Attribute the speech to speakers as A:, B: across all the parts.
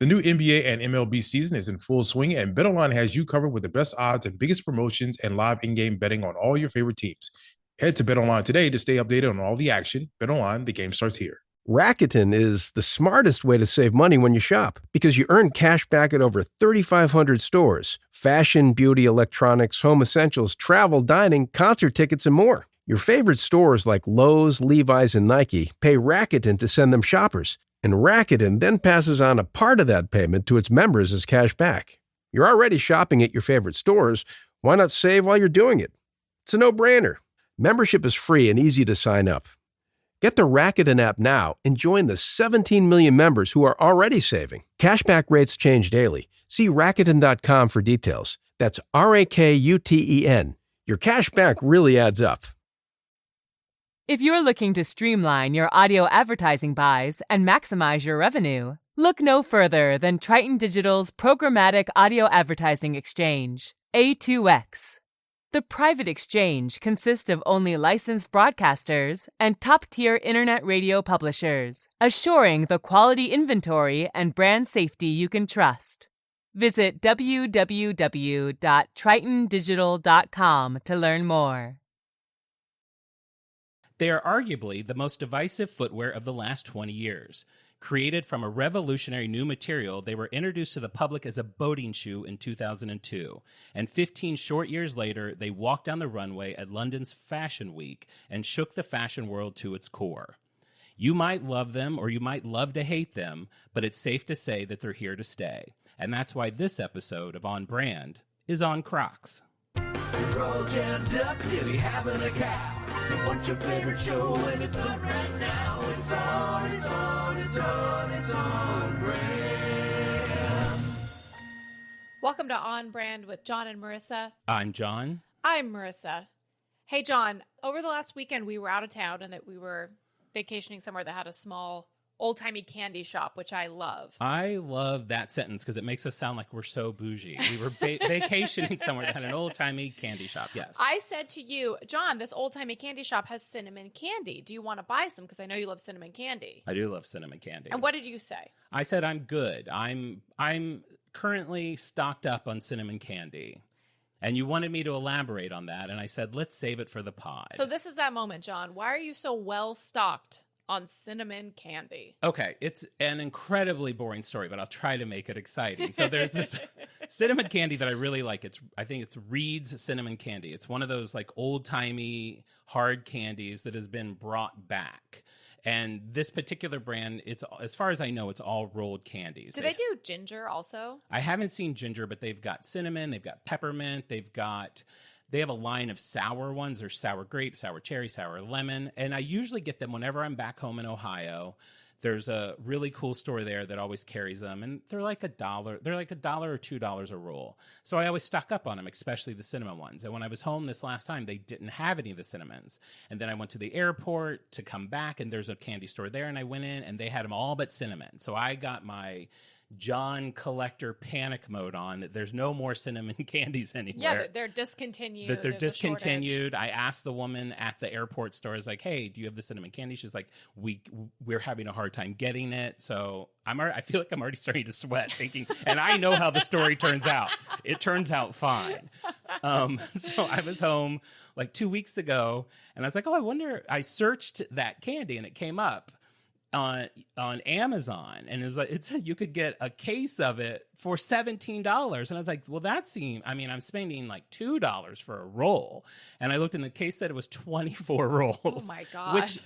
A: The new NBA and MLB season is in full swing, and BetOnline has you covered with the best odds and biggest promotions and live in-game betting on all your favorite teams. Head to BetOnline today to stay updated on all the action. BetOnline, the game starts here.
B: Rakuten is the smartest way to save money when you shop because you earn cash back at over 3,500 stores. Fashion, beauty, electronics, home essentials, travel, dining, concert tickets, and more. Your favorite stores like Lowe's, Levi's, and Nike pay Rakuten to send them shoppers. And Rakuten then passes on a part of that payment to its members as cash back. You're already shopping at your favorite stores. Why not save while you're doing it? It's a no-brainer. Membership is free and easy to sign up. Get the Rakuten app now and join the 17 million members who are already saving. Cashback rates change daily. See Rakuten.com for details. That's Rakuten. Your cashback really adds up.
C: If you're looking to streamline your audio advertising buys and maximize your revenue, look no further than Triton Digital's programmatic audio advertising exchange, A2X. The private exchange consists of only licensed broadcasters and top-tier internet radio publishers, assuring the quality inventory and brand safety you can trust. Visit www.tritondigital.com to learn more.
D: They are arguably the most divisive footwear of the last 20 years. Created from a revolutionary new material, they were introduced to the public as a boating shoe in 2002. And 15 short years later, they walked down the runway at London's Fashion Week and shook the fashion world to its core. You might love them or you might love to hate them, but it's safe to say that they're here to stay. And that's why this episode of On Brand is on Crocs.
E: You're all jazzed up, nearly having a cow. You want your favorite show and it's on right now. It's on brand.
F: Welcome to On Brand with Jon and Marisa.
D: I'm Jon.
F: I'm Marisa. Hey, Jon, over the last weekend we were out of town and that we were vacationing somewhere that had a small old-timey candy shop, which I love.
D: I love that sentence because it makes us sound like we're so bougie. We were vacationing somewhere that had an old-timey candy shop, yes.
F: I said to you, Jon, this old-timey candy shop has cinnamon candy. Do you want to buy some? Because I know you love cinnamon candy.
D: I do love cinnamon candy.
F: And what did you say?
D: I said I'm good. I'm currently stocked up on cinnamon candy. And you wanted me to elaborate on that, and I said, let's save it for the pod.
F: So this is that moment, Jon. Why are you so well-stocked on cinnamon candy?
D: Okay, it's an incredibly boring story, but I'll try to make it exciting. So there's this cinnamon candy that I really like. I think it's Reed's cinnamon candy. It's one of those like old-timey hard candies that has been brought back. And this particular brand, it's, as far as I know, it's all rolled candies.
F: Do they do ginger also?
D: I haven't seen ginger, but they've got cinnamon, they've got peppermint, they have a line of sour ones. There's sour grape, sour cherry, sour lemon. And I usually get them whenever I'm back home in Ohio. There's a really cool store there that always carries them. And they're like $1. They're like $1 or $2 a roll. So I always stock up on them, especially the cinnamon ones. And when I was home this last time, they didn't have any of the cinnamons. And then I went to the airport to come back, and there's a candy store there. And I went in, and they had them all but cinnamon. So I got my Jon collector panic mode on that there's no more cinnamon candies anywhere.
F: Yeah, they're discontinued.
D: That they're discontinued. I asked the woman at the airport store, I was like, hey, do you have the cinnamon candy? She's like, we're having a hard time getting it. So I feel like I'm already starting to sweat thinking, and I know how the story turns out. It turns out fine. So I was home like 2 weeks ago, and I was like, oh, I wonder, I searched that candy, and it came up on Amazon, and it said you could get a case of it for $17. And I was like, well, I'm spending like $2 for a roll. And I looked, and the case said it was 24 rolls.
F: Oh my gosh.
D: Which,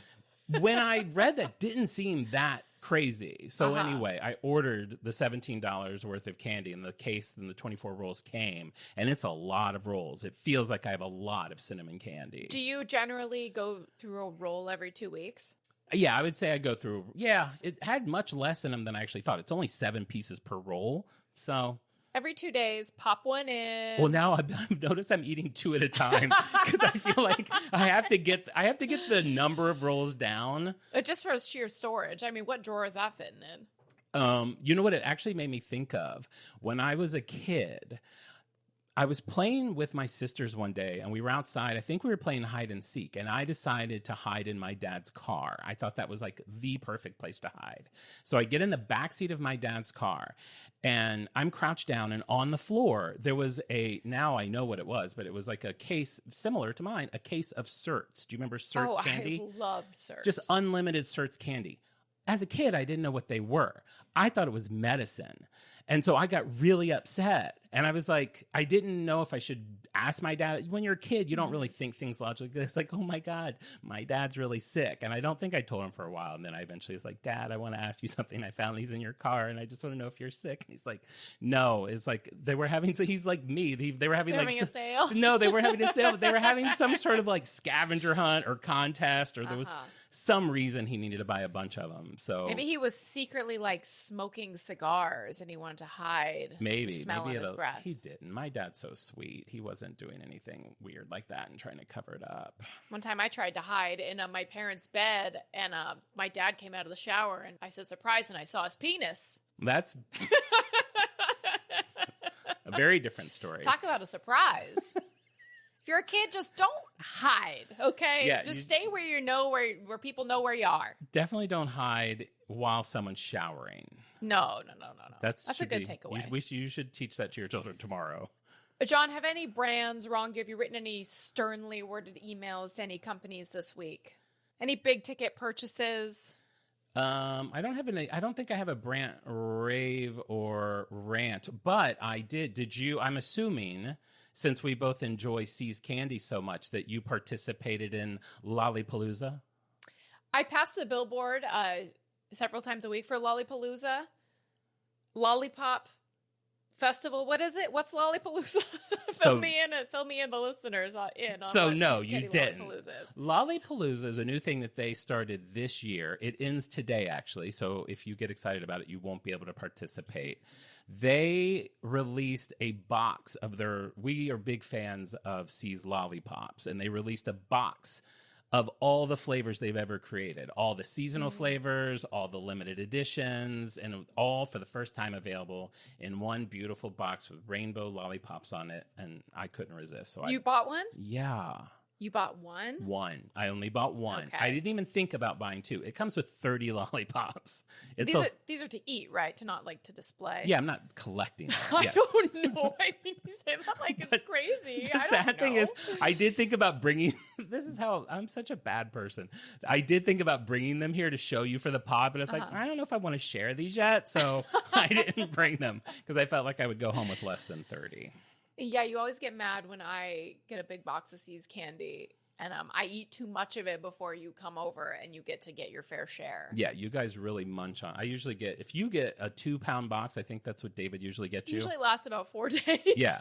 D: when I read that, didn't seem that crazy. So anyway, I ordered the $17 worth of candy, and the case and the 24 rolls came, and it's a lot of rolls. It feels like I have a lot of cinnamon candy.
F: Do you generally go through a roll every 2 weeks?
D: Yeah, I would say I go through. Yeah, it had much less in them than I actually thought. It's only 7 pieces per roll, so
F: every 2 days, pop one in.
D: Well, now I've noticed I'm eating 2 at a time because I feel like I have to get the number of rolls down.
F: Just for sheer storage. I mean, what drawer is that fitting in?
D: You know what it actually made me think of? When I was a kid, I was playing with my sisters one day, and we were outside. I think we were playing hide and seek, and I decided to hide in my dad's car. I thought that was like the perfect place to hide. So I get in the backseat of my dad's car, and I'm crouched down, and on the floor, there was now I know what it was, but it was like a case similar to mine, a case of Certs. Do you remember Certs candy?
F: I love Certs.
D: Just unlimited Certs candy. As a kid, I didn't know what they were. I thought it was medicine. And so I got really upset. And I was like, I didn't know if I should ask my dad. When you're a kid, you don't really think things logically. It's like, oh my God, my dad's really sick. And I don't think I told him for a while. And then I eventually was like, Dad, I want to ask you something. I found these in your car, and I just want to know if you're sick. And he's like, no. It's like they were having, so he's like me. They were having
F: a sale?
D: No, they were having a sale, but they were having some sort of like scavenger hunt or contest, or there was some reason he needed to buy a bunch of them. So
F: maybe he was secretly like smoking cigars and he wanted to hide the smell in his breath.
D: He didn't. My dad's so sweet. He wasn't doing anything weird like that and trying to cover it up.
F: One time I tried to hide in my parents' bed, and my dad came out of the shower, and I said, surprise, and I saw his penis.
D: That's a very different story.
F: Talk about a surprise. If you're a kid, just don't hide, okay?
D: Yeah,
F: just stay where you know where people know where you are.
D: Definitely don't hide while someone's showering.
F: No. That's a good takeaway.
D: You should teach that to your children tomorrow.
F: John, have any brands wronged you? Have you written any sternly worded emails to any companies this week? Any big ticket purchases?
D: I don't think I have a brand rave or rant, but I did. Did you? I'm assuming, since we both enjoy C's Candy so much, that you participated in Lollipalooza?
F: I pass the billboard several times a week for Lollipalooza. Lollipop Festival. What is it? What's Lollipalooza? Fill me in, the listeners in.
D: So no, you didn't. Lollipalooza is a new thing that they started this year. It ends today, actually. So if you get excited about it, you won't be able to participate. They released a box of we are big fans of C's Lollipops, and they released a box of all the flavors they've ever created, all the seasonal flavors, all the limited editions, and all for the first time available in one beautiful box with rainbow lollipops on it. And I couldn't resist. So
F: you bought one?
D: Yeah.
F: You bought one?
D: One. I only bought one.
F: Okay.
D: I didn't even think about buying two. It comes with 30 lollipops.
F: These are to eat, right? To not like to display.
D: Yeah, I'm not collecting them.
F: I don't know. I mean, you say that like it's crazy.
D: The sad thing is, I did think about bringing. This is how I'm such a bad person. I did think about bringing them here to show you for the pod, but it's like I don't know if I want to share these yet, so I didn't bring them because I felt like I would go home with less than 30.
F: Yeah, you always get mad when I get a big box of C's Candy and I eat too much of it before you come over and you get to get your fair share.
D: Yeah, you guys really munch on. I usually get, if you get a 2-pound box, I think that's what David usually gets you.
F: Usually lasts about 4 days.
D: Yeah.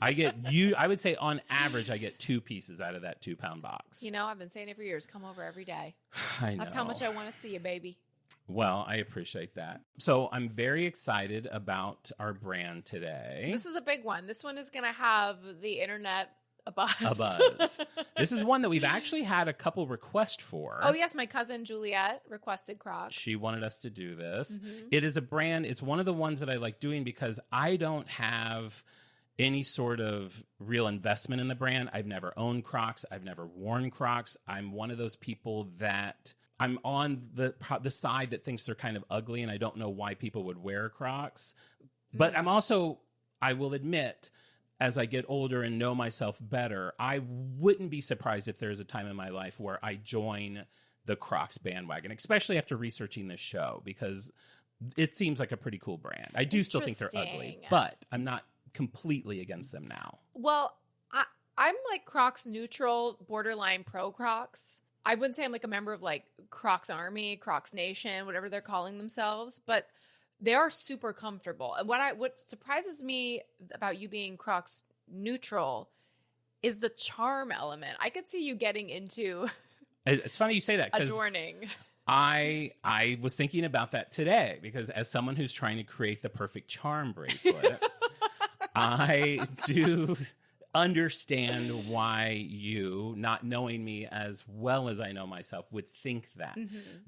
D: I would say on average, I get 2 pieces out of that 2-pound box.
F: You know, I've been saying it for years. Come over every day.
D: I know.
F: That's how much I want to see you, baby.
D: Well, I appreciate that. So I'm very excited about our brand today.
F: This is a big one. This one is going to have the internet a buzz.
D: A buzz. This is one that we've actually had a couple requests for.
F: Oh, yes. My cousin Juliet requested Crocs.
D: She wanted us to do this. Mm-hmm. It is a brand. It's one of the ones that I like doing because I don't have any sort of real investment in the brand. I've never owned Crocs. I've never worn Crocs. I'm one of those people that I'm on the side that thinks they're kind of ugly, and I don't know why people would wear Crocs. But I'm also, I will admit, as I get older and know myself better, I wouldn't be surprised if there's a time in my life where I join the Crocs bandwagon, especially after researching this show, because it seems like a pretty cool brand. I do still think they're ugly, but I'm not completely against them now.
F: Well, I'm like Crocs neutral, borderline pro Crocs. I wouldn't say I'm like a member of like Crocs Army, Crocs Nation, whatever they're calling themselves, but they are super comfortable. And what surprises me about you being Crocs neutral is the charm element. I could see you getting into
D: It's funny you say that, because
F: adorning.
D: I was thinking about that today, because as someone who's trying to create the perfect charm bracelet, I understand why you, not knowing me as well as I know myself, would think that.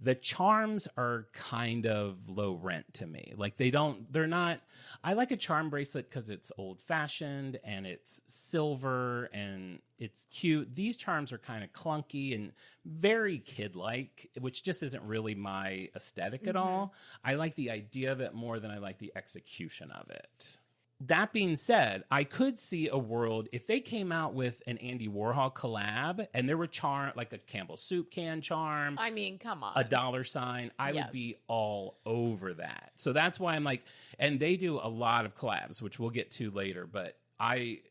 D: The charms are kind of low rent to me. Like they're not, I like a charm bracelet because it's old fashioned and it's silver and it's cute. These charms are kind of clunky and very kid-like, which just isn't really my aesthetic at all. I like the idea of it more than I like the execution of it. That being said, I could see a world if they came out with an Andy Warhol collab and there were like a Campbell soup can charm.
F: I mean, come on.
D: A $sign. I would be all over that. So that's why I'm like, and they do a lot of collabs, which we'll get to later, but I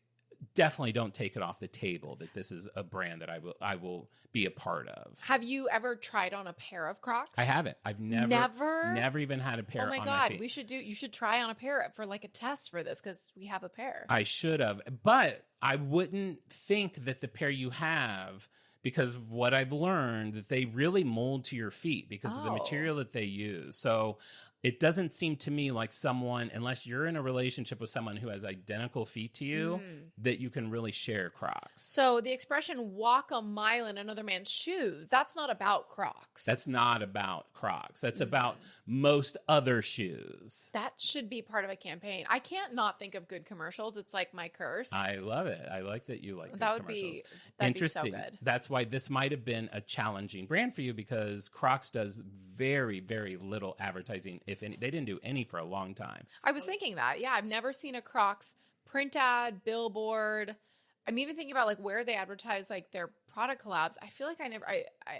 D: definitely don't take it off the table that this is a brand that I will be a part of.
F: Have you ever tried on a pair of Crocs?
D: I haven't. I've never even had a pair on my feet.
F: Oh my God, you should try on a pair for like a test for this because we have a pair.
D: I should have, but I wouldn't think that the pair you have, because of what I've learned, that they really mold to your feet because of the material that they use. So it doesn't seem to me like someone, unless you're in a relationship with someone who has identical feet to you, that you can really share Crocs.
F: So the expression walk a mile in another man's shoes, that's not about Crocs.
D: That's not about Crocs. That's about most other shoes.
F: That should be part of a campaign. I can't not think of good commercials. It's like my curse.
D: I love it. I like that you like good
F: that'd
D: commercials.
F: That'd
D: Interesting.
F: be so good.
D: That's why this might have been a challenging brand for you because Crocs does very, very little advertising, if any. They didn't do any for a long time.
F: I was thinking that. Yeah, I've never seen a Crocs print ad, billboard. I'm even thinking about like where they advertise like their product collabs. I feel like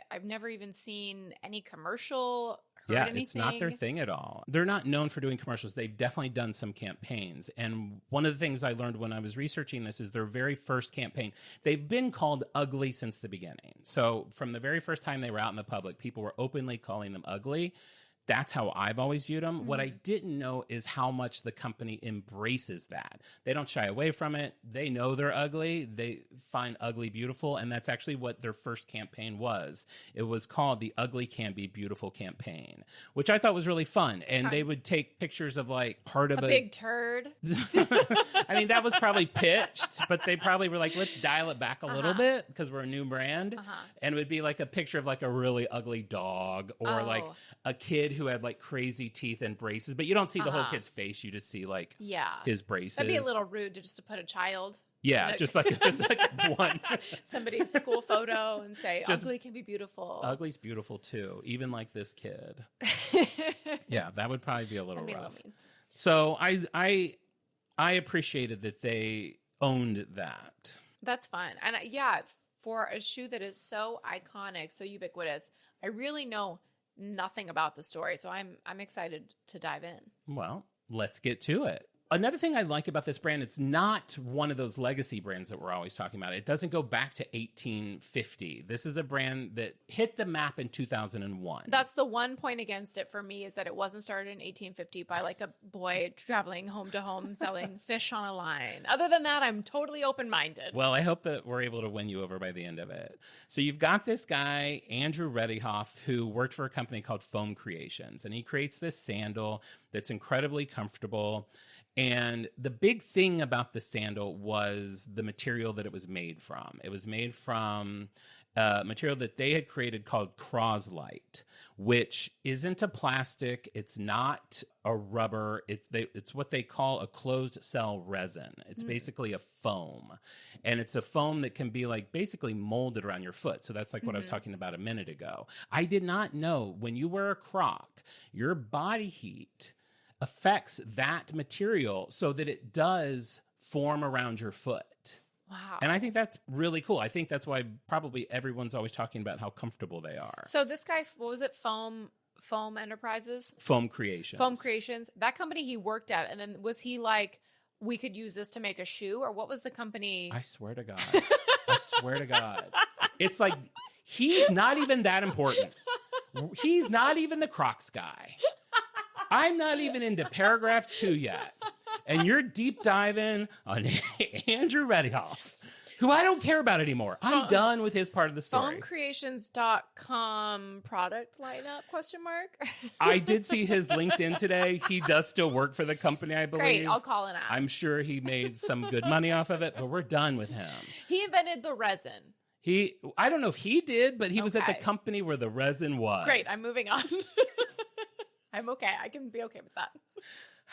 F: I've never even seen any commercial.
D: Yeah,
F: anything.
D: It's not their thing at all. They're not known for doing commercials. They've definitely done some campaigns. And one of the things I learned when I was researching this is their very first campaign. They've been called ugly since the beginning. So from the very first time they were out in the public, people were openly calling them ugly. That's how I've always viewed them. What I didn't know is how much the company embraces that. They don't shy away from it. They know they're ugly. They find ugly beautiful. And that's actually what their first campaign was. It was called the Ugly Can Be Beautiful campaign, which I thought was really fun. And they would take pictures of like part of
F: a big turd.
D: I mean, that was probably pitched, but they probably were like, let's dial it back a little bit because we're a new brand. And it would be like a picture of like a really ugly dog or like a kid who had like crazy teeth and braces, but you don't see the whole kid's face. You just see like his braces.
F: That'd be a little rude just to put a child.
D: Yeah, just like one.
F: Somebody's school photo and say, ugly can be beautiful.
D: Ugly's beautiful too, even like this kid. Yeah, that would probably be a little rough. So I appreciated that they owned that.
F: That's fun. And for a shoe that is so iconic, so ubiquitous, I really know nothing about the story. So I'm excited to dive in.
D: Well, let's get to it. Another thing I like about this brand, it's not one of those legacy brands that we're always talking about. It doesn't go back to 1850. This is a brand that hit the map in 2001.
F: That's the one point against it for me, is that it wasn't started in 1850 by like a boy traveling home to home selling fish on a line. Other than that, I'm totally open-minded.
D: Well, I hope that we're able to win you over by the end of it. So you've got this guy, Andrew Reddyhoff, who worked for a company called Foam Creations, and he creates this sandal that's incredibly comfortable. And the big thing about the sandal was the material that it was made from. It was made from material that they had created called Croslite, which isn't a plastic. It's not a rubber. It's what they call a closed cell resin. It's basically a foam. And it's a foam that can be like basically molded around your foot. So that's like what I was talking about a minute ago. I did not know when you wear a Croc, your body heat affects that material so that it does form around your foot.
F: Wow.
D: And I think that's really cool. I think that's why probably everyone's always talking about how comfortable they are.
F: So this guy, what was it? Foam Enterprises?
D: Foam Creations.
F: Foam Creations. That company he worked at. And then was he like, we could use this to make a shoe? Or what was the company?
D: I swear to God. I swear to God. It's like, he's not even that important. He's not even the Crocs guy. I'm not even into paragraph 2 yet. And you're deep diving on Andrew Reddyhoff. who I don't care about anymore. I'm done with his part of the story.
F: Foamcreations.com product lineup, question mark?
D: I did see his LinkedIn today. He does still work for the company, I believe.
F: Great, I'll call and ask.
D: I'm sure he made some good money off of it, but we're done with him.
F: He invented the resin.
D: I don't know if he did, but he was at the
F: Okay.
D: company where the resin was.
F: Great, I'm moving on. I'm okay. I can be okay with that.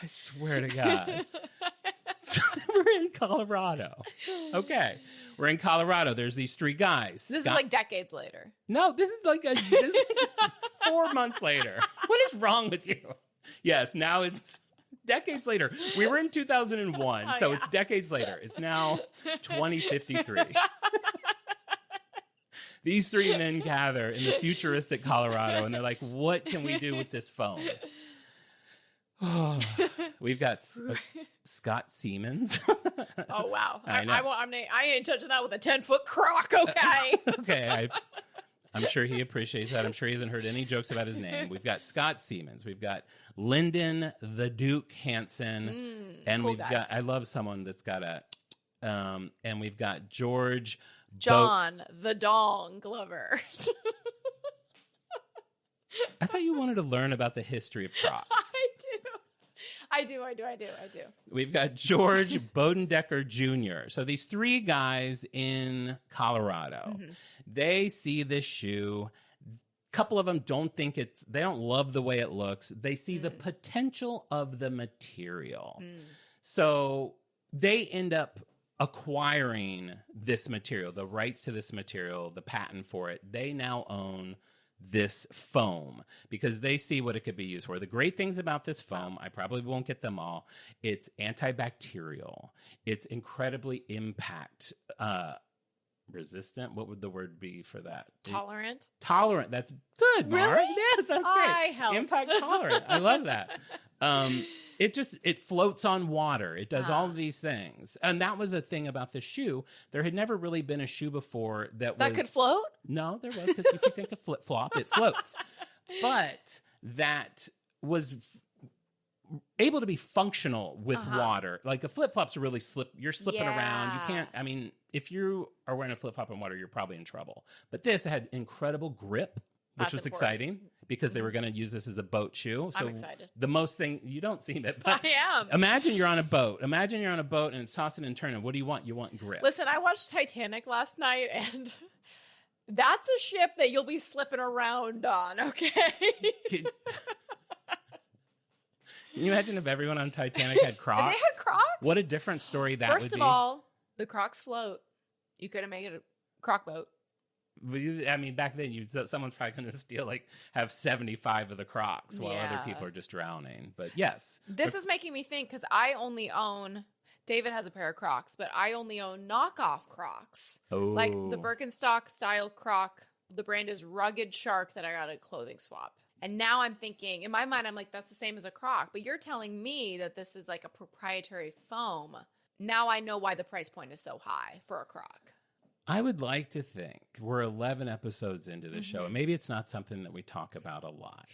D: I swear to God. So we're in Colorado. Okay. We're in Colorado. There's these three guys.
F: This is like decades later.
D: No, this is like this is 4 months later. What is wrong with you? Yes, now it's decades later. We were in 2001, so it's decades later. It's now 2053. These three men gather in the futuristic Colorado, and they're like, what can we do with this phone? Oh, we've got Scott Siemens.
F: Oh, wow.
D: I know.
F: I ain't touching that with a 10-foot crock, okay?
D: Okay, I'm sure he appreciates that. I'm sure he hasn't heard any jokes about his name. We've got Scott Siemens. We've got Lyndon the Duke Hansen. And
F: cool
D: we've
F: guy.
D: got, I love someone that's got and we've got George
F: John the Dong Glover.
D: I thought you wanted to learn about the history of Crocs.
F: I do.
D: We've got George Bodendecker Jr. So these three guys in Colorado, they see this shoe. A couple of them they don't love the way it looks. They see the potential of the material. So they end up acquiring this material, the rights to this material, the patent for it. They now own this foam because they see what it could be used for. The great things about this foam, I probably won't get them all. It's antibacterial. It's incredibly impact resistant. What would the word be for that?
F: Tolerant.
D: Tolerant. That's good, Mark.
F: Really?
D: Yes, that's great.
F: I helped.
D: Impact tolerant. I love that. It floats on water. It does all of these things. And that was a thing about the shoe. There had never really been a shoe before that
F: Could float?
D: No, there was, because if you think of flip-flop, it floats. But that was able to be functional with water. Like a flip-flop's really you're slipping around. You can't, if you are wearing a flip-flop in water, you're probably in trouble. But this had incredible grip, which was exciting because they were going to use this as a boat shoe. So
F: I'm excited.
D: The most thing, you don't see it, but
F: I am.
D: Imagine you're on a boat. Imagine you're on a boat and it's tossing and turning. What do you want? You want grip.
F: Listen, I watched Titanic last night, and that's a ship that you'll be slipping around on, okay?
D: Can you imagine if everyone on Titanic had Crocs?
F: They had Crocs?
D: What a different story that would be.
F: First of all, the Crocs float. You could have made it a croc boat.
D: Back then, someone's probably going to have 75 of the Crocs while other people are just drowning. But yes.
F: This is making me think, because I only own, David has a pair of Crocs, but I only own knockoff Crocs.
D: Oh.
F: Like the Birkenstock style Croc. The brand is Rugged Shark that I got at a clothing swap. And now I'm thinking, in my mind, I'm like, that's the same as a Croc. But you're telling me that this is like a proprietary foam. Now I know why the price point is so high for a Croc.
D: I would like to think we're 11 episodes into the show, and maybe it's not something that we talk about a lot.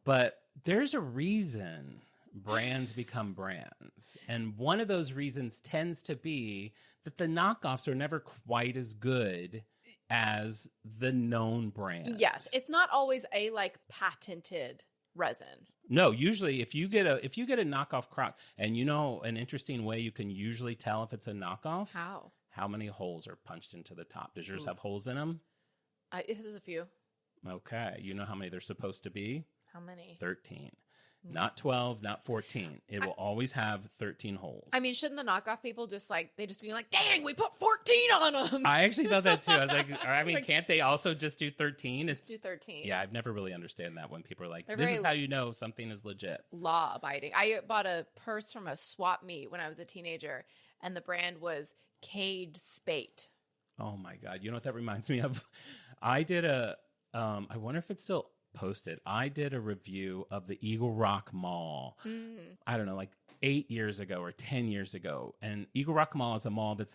D: But there's a reason brands become brands. And one of those reasons tends to be that the knockoffs are never quite as good as the known brand.
F: Yes, it's not always a patented resin.
D: No, usually if you get a knockoff Croc, and an interesting way you can usually tell if it's a knockoff. How many holes are punched into the top? Does yours have holes in them?
F: It has a few.
D: Okay. You know how many there's supposed to be?
F: How many?
D: 13. Not 12, not 14. It will always have 13 holes.
F: Shouldn't the knockoff people just be like, dang, we put 14 on them?
D: I actually thought that too. I was like, can't they also just do 13?
F: Just do 13.
D: Yeah, I've never really understood that when people are like,
F: They're
D: this
F: very
D: is how you know something is legit.
F: Law abiding. I bought a purse from a swap meet when I was a teenager, and the brand was Cade Spate.
D: Oh my God. You know what that reminds me of? I did I wonder if it's still posted. I did a review of the Eagle Rock Mall. I don't know, 8 years ago or 10 years ago. And Eagle Rock Mall is a mall that's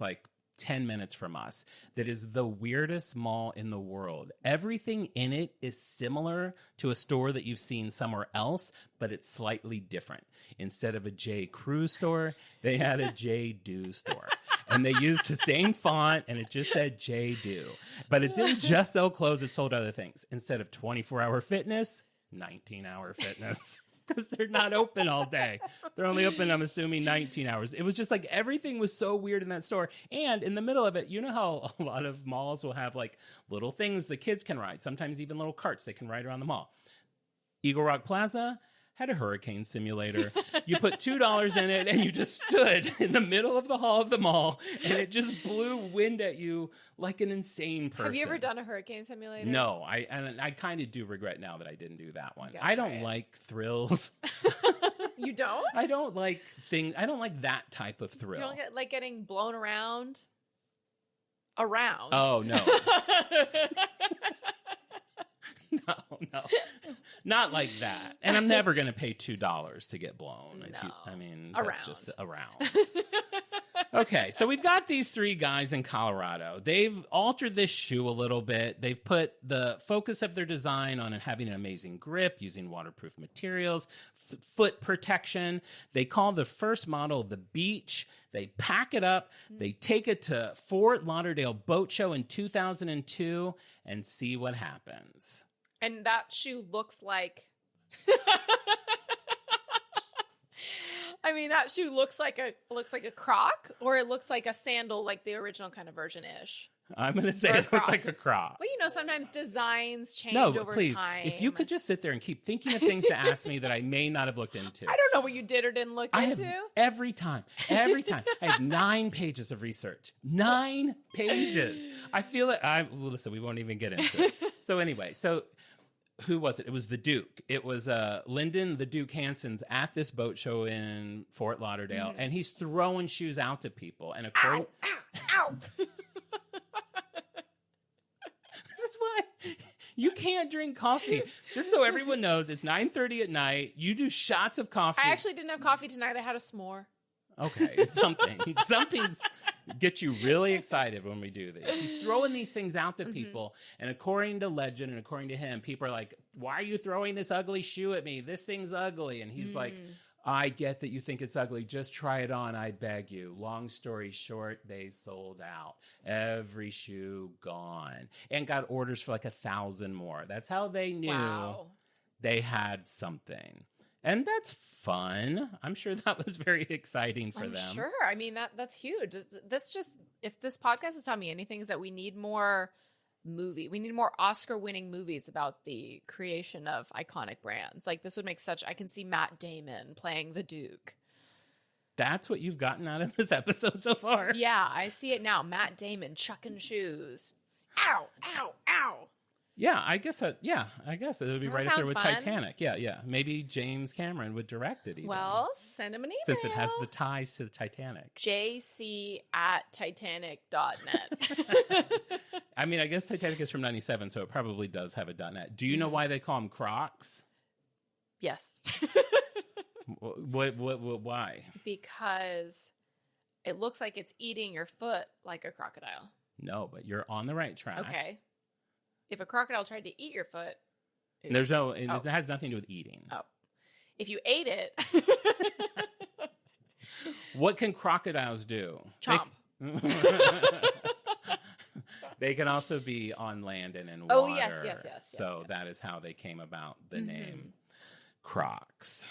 D: 10 minutes from us that is the weirdest mall in the world. Everything in it is similar to a store that you've seen somewhere else, but it's slightly different. Instead of a J. Crew store, they had a J. Do store. And they used the same font, and it just said J. Do. But it didn't just sell clothes, it sold other things. Instead of 24-hour fitness, 19-hour fitness. Because they're not open all day. They're only open, I'm assuming, 19 hours. It was just like everything was so weird in that store. And in the middle of it, you know how a lot of malls will have like little things the kids can ride, sometimes even little carts they can ride around the mall. Eagle Rock Plaza had a hurricane simulator. You put $2 in it and you just stood in the middle of the hall of the mall and it just blew wind at you like an insane person.
F: Have you ever done a hurricane simulator?
D: No, I kind of do regret now that I didn't do that one.
F: gotta
D: I
F: try
D: don't
F: it.
D: like thrills.
F: You don't?
D: I don't like that type of thrill.
F: You don't like getting blown around? Around?
D: Oh, no. No. Not like that. And I'm never going to pay $2 to get blown.
F: No.
D: That's just around. Okay, so we've got these three guys in Colorado. They've altered this shoe a little bit. They've put the focus of their design on having an amazing grip, using waterproof materials, foot protection. They call the first model the Beach. They pack it up. They take it to Fort Lauderdale Boat Show in 2002 and see what happens.
F: And that shoe looks like... I mean, that shoe looks like a Croc, or it looks like a sandal, like the original kind of version-ish.
D: I'm going to say
F: Or a
D: it looked
F: Croc.
D: like a Croc.
F: Well, you know, sometimes designs change
D: No,
F: over
D: please,
F: time.
D: if you could just sit there and keep thinking of things to ask me that I may not have looked into.
F: I don't know what you did or didn't look
D: I have
F: into.
D: every time. I have 9 pages of research. 9 pages. I feel it. Well, listen, we won't even get into it. So anyway, who was it? It was the Duke. It was Lyndon the Duke Hanson's at this boat show in Fort Lauderdale, and he's throwing shoes out to people. And according,
F: Ow!
D: this is why you can't drink coffee. Just so everyone knows, it's 9:30 at night. You do shots of coffee.
F: I actually didn't have coffee tonight. I had a s'more.
D: Okay, it's something. Something's get you really excited when we do this. He's throwing these things out to people, and according to legend and according to him, people are like, why are you throwing this ugly shoe at me? This thing's ugly. And he's like, I get that you think it's ugly. Just try it on, I beg you. Long story short, they sold out. Every shoe gone. And got orders for like 1,000 more. That's how they knew they had something. And that's fun. I'm sure that was very exciting for them.
F: Sure. I mean, that's huge. That's just, if this podcast has taught me anything, is that we need more we need more Oscar-winning movies about the creation of iconic brands. Like, this would make I can see Matt Damon playing the Duke.
D: That's what you've gotten out of this episode so far?
F: Yeah, I see it now. Matt Damon chucking shoes. Ow, ow, ow.
D: Yeah, I guess it would be
F: That
D: right up there
F: sounds
D: with
F: fun.
D: Titanic. Yeah. Maybe James Cameron would direct it even.
F: Well, send him an email.
D: Since it has the ties to the Titanic.
F: jc@titanic.net.
D: I mean, I guess Titanic is from 97, so it probably does have a .net. Do you know why they call them Crocs?
F: Yes.
D: Why?
F: Because it looks like it's eating your foot like a crocodile.
D: No, but you're on the right track.
F: Okay. If a crocodile tried to eat your foot.
D: It has nothing to do with eating.
F: Oh. If you ate it.
D: What can crocodiles do?
F: Chomp.
D: They can also be on land and in water.
F: Oh, yes.
D: So that is how they came about the name Crocs.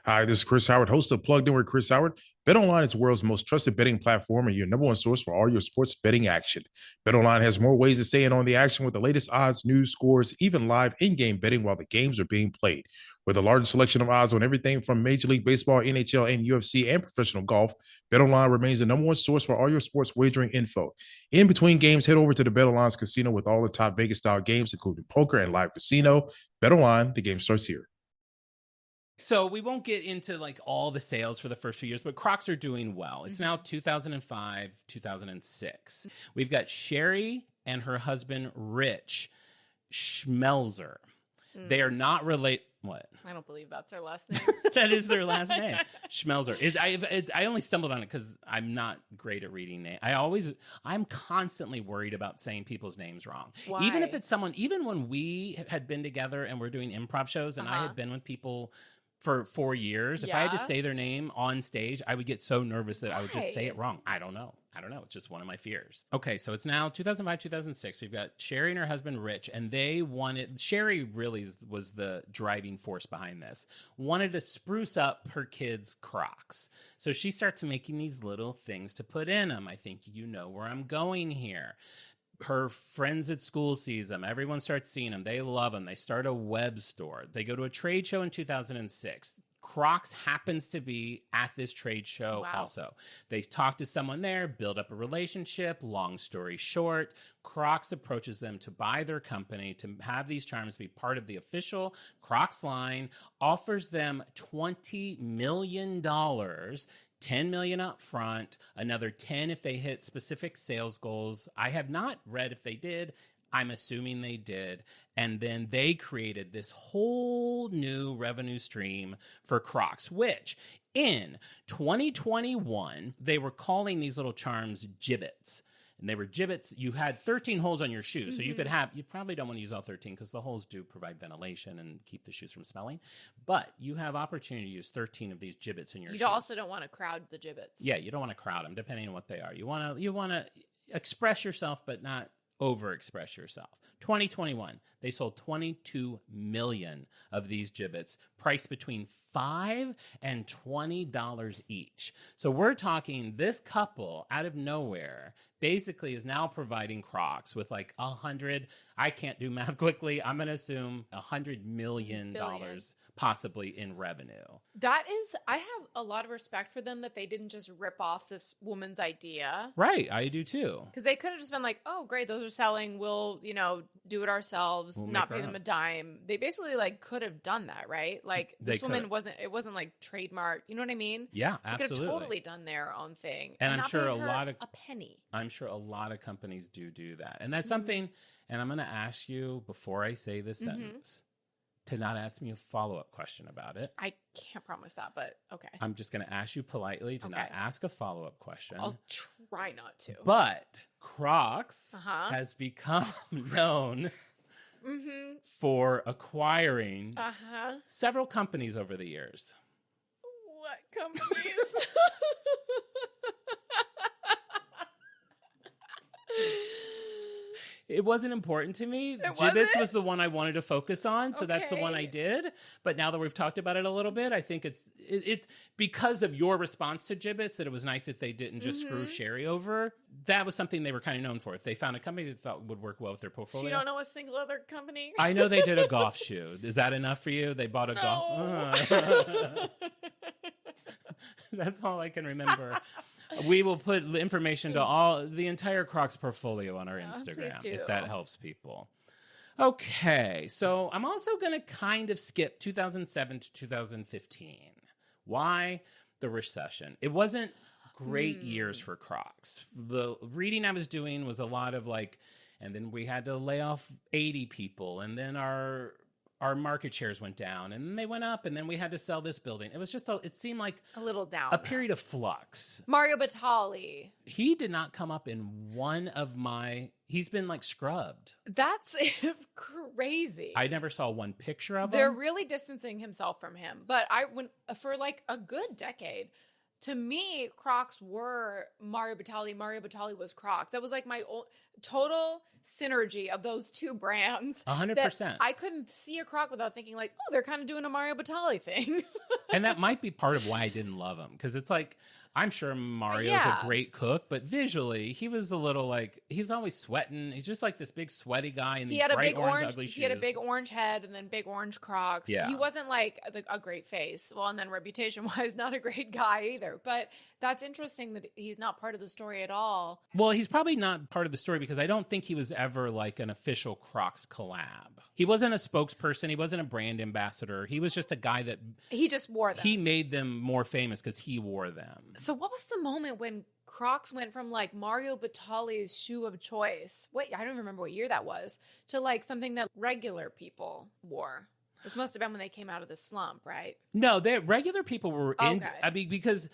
A: Hi, this is Chris Howard, host of Plugged In with Chris Howard. BetOnline is the world's most trusted betting platform and your number one source for all your sports betting action. BetOnline has more ways to stay in on the action with the latest odds, news, scores, even live in-game betting while the games are being played. With a large selection of odds on everything from Major League Baseball, NHL, and UFC, and professional golf, BetOnline remains the number one source for all your sports wagering info. In between games, head over to the BetOnline's casino with all the top Vegas-style games, including poker and live casino. BetOnline, the game starts here.
D: So we won't get into like all the sales for the first few years, but Crocs are doing well. It's now 2005, 2006. We've got Sherry and her husband, Rich Schmelzer. They are not related. What?
F: I don't believe that's her last name.
D: That is their last name. Schmelzer. I only stumbled on it because I'm not great at reading names. I'm constantly worried about saying people's names wrong.
F: Why?
D: Even if it's someone, even when we had been together and we're doing improv shows and I had been with people for 4 years, if I had to say their name on stage, I would get so nervous that I would just say it wrong. I don't know. It's just one of my fears. Okay, so it's now 2005, 2006. We've got Sherry and her husband, Rich, and they wanted, Sherry really was the driving force behind this, wanted to spruce up her kids' Crocs. So she starts making these little things to put in them. I think you know where I'm going here. Her friends at school sees them. Everyone starts seeing them. They love them. They start a web store. They go to a trade show in 2006. Crocs happens to be at this trade show also. They talk to someone there, build up a relationship. Long story short, Crocs approaches them to buy their company, to have these charms be part of the official Crocs line, offers them $20 million, $10 million up front, another 10 if they hit specific sales goals. I have not read if they did. I'm assuming they did. And then they created this whole new revenue stream for Crocs, which in 2021, they were calling these little charms gibbets. And they were gibbets. You had 13 holes on your shoes. So you could have, you probably don't want to use all 13 because the holes do provide ventilation and keep the shoes from smelling. But you have opportunity to use 13 of these gibbets in your shoes.
F: You also don't want to crowd the gibbets.
D: Yeah, you don't want to crowd them, depending on what they are. You want to express yourself, but not overexpress yourself. 2021, they sold 22 million of these gibbets, priced between $5 and $20 each. So we're talking this couple out of nowhere basically is now providing Crocs with like 100, I can't do math quickly, I'm going to assume $100 million possibly in revenue.
F: That is, I have a lot of respect for them that they didn't just rip off this woman's idea.
D: Right, I do too.
F: Because they could have just been like, oh, great, those are selling. We'll, do it ourselves, not pay them a dime. They basically like could have done that, right? Like this woman wasn't like trademarked. You know what I mean?
D: Yeah,
F: they
D: absolutely.
F: could have totally done their own thing.
D: And I'm
F: not
D: sure
F: paid her a penny.
D: I'm sure a lot of companies do that. And that's something, and I'm going to ask you before I say this sentence to not ask me a follow-up question about it.
F: I can't promise that, but okay.
D: I'm just going to ask you politely to not ask a follow-up question.
F: I'll try not to.
D: But Crocs has become known for acquiring several companies over the years.
F: What companies?
D: It wasn't important to me. Gibbets was the one I wanted to focus on, so that's the one I did. But now that we've talked about it a little bit, I think it's because of your response to Gibbets that it was nice that they didn't just screw Sherry over. That was something they were kind of known for. If they found a company they thought would work well with their portfolio.
F: So you don't know a single other company?
D: I know they did a golf shoe. Is that enough for you? They bought a golf. That's all I can remember. We will put information to the entire Crocs portfolio on our Instagram if that helps people. Okay, so I'm also going to kind of skip 2007 to 2015. Why? The recession. It wasn't great years for Crocs. The reading I was doing was a lot of and then we had to lay off 80 people, and then our market shares went down, and then they went up, and then we had to sell this building. It was just it seemed like
F: a little down.
D: A period of flux.
F: Mario Batali.
D: He did not come up in one of he's been scrubbed.
F: That's crazy.
D: I never saw one picture of him.
F: They're really distancing himself from him. But for a good decade, to me, Crocs were Mario Batali. Mario Batali was Crocs. That was my total synergy of those two brands.
D: 100%.
F: I couldn't see a Croc without thinking they're kind of doing a Mario Batali thing.
D: And that might be part of why I didn't love him. Because it's I'm sure Mario's a great cook, but visually, he was a little he's always sweating. He's just this big sweaty guy in these bright orange, ugly shoes.
F: He had a big orange head and then big orange Crocs.
D: Yeah.
F: He wasn't a great face. Well, and then reputation-wise, not a great guy either. But that's interesting that he's not part of the story at all.
D: Well, he's probably not part of the story because I don't think he was ever an official Crocs collab. He wasn't a spokesperson. He wasn't a brand ambassador. He was just a guy that...
F: He just wore them.
D: He made them more famous because he wore them.
F: So what was the moment when Crocs went from Mario Batali's shoe of choice? I don't remember what year that was, to something that regular people wore. This must have been when they came out of the slump, right?
D: No, regular people were into.
F: Okay.
D: I mean, because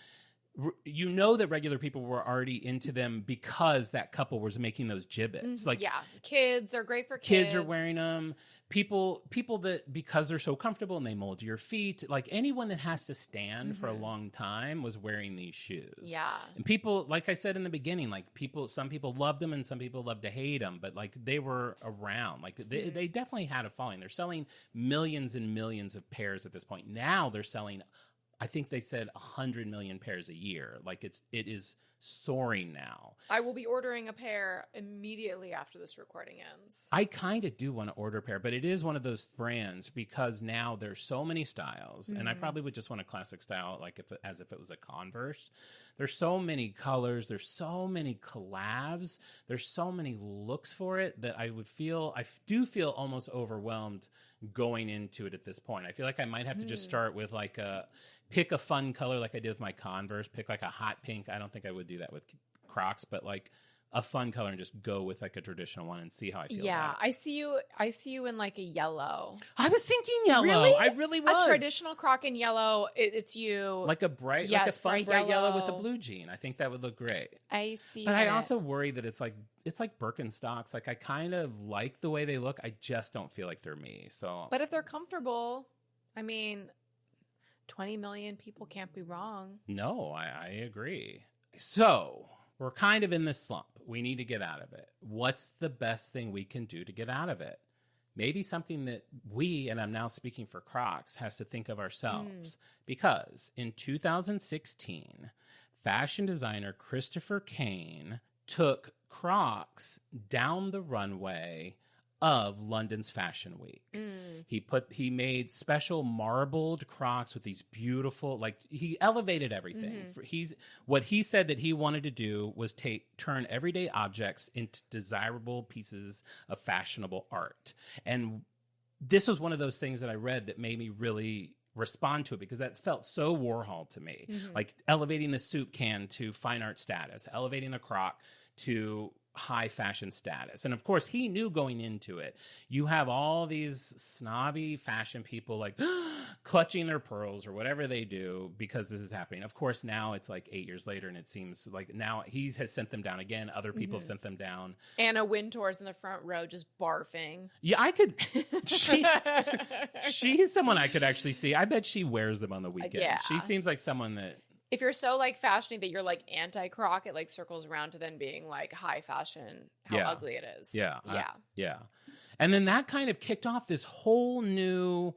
D: you know that regular people were already into them because that couple was making those gibbets. Like,
F: yeah, kids are great for
D: kids are wearing them. People that, because they're so comfortable and they mold to your feet, like anyone that has to stand for a long time was wearing these shoes.
F: Yeah.
D: And people, like I said in the beginning, like some people loved them and some people loved to hate them, but like they were around. Like they definitely had a following. They're selling millions and millions of pairs at this point. Now they're selling, I think they said 100 million pairs a year. Like it is soaring now.
F: I will be ordering a pair immediately after this recording ends.
D: I kind of do want to order a pair, but it is one of those brands because now there's so many styles, and I probably would just want a classic style, like as if it was a Converse. There's so many colors, there's so many collabs, there's so many looks for it that I do feel almost overwhelmed going into it at this point. I feel like I might have to just start with like pick a fun color like I did with my Converse, pick like a hot pink. I don't think I would do that with Crocs, but like a fun color and just go with like a traditional one and see how I feel.
F: Yeah,
D: about it.
F: I see you in like a yellow.
D: I was thinking yellow.
F: Really?
D: I really was.
F: A traditional Croc in yellow. It's you.
D: Like a bright,
F: Yes,
D: like a fun bright yellow with a
F: yellow.
D: blue jean. I think that would look great.
F: I see.
D: But I
F: it.
D: also worry that it's like Birkenstocks. Like I kind of like the way they look. I just don't feel like they're me. So,
F: But if they're comfortable, I mean, 20 million people can't be wrong.
D: no, I agree. So we're kind of in this slump. We need to get out of it. What's the best thing we can do to get out of it? Maybe something that we, and I'm now speaking for Crocs, has to think of ourselves. Because in 2016, fashion designer Christopher Kane took Crocs down the runway of London's Fashion Week. He made special marbled Crocs with these beautiful, like he elevated everything. What he said that he wanted to do was turn everyday objects into desirable pieces of fashionable art. And this was one of those things that I read that made me really respond to it because that felt so Warhol to me. Like elevating the soup can to fine art status, elevating the Croc to high fashion status. And of course, he knew going into it, you have all these snobby fashion people like clutching their pearls or whatever they do because this is happening. Of course, now it's like 8 years later and it seems like now he has sent them down again. Other people have sent them down.
F: Anna Wintour's in the front row just barfing.
D: Yeah, I could. She's someone I could actually see. I bet she wears them on the weekend.
F: Yeah.
D: She seems like someone that.
F: If you're so like fashioning that you're like anti-Croc, it like circles around to then being like high fashion, how ugly it is.
D: Yeah.
F: Yeah.
D: Yeah. And then that kind of kicked off this whole new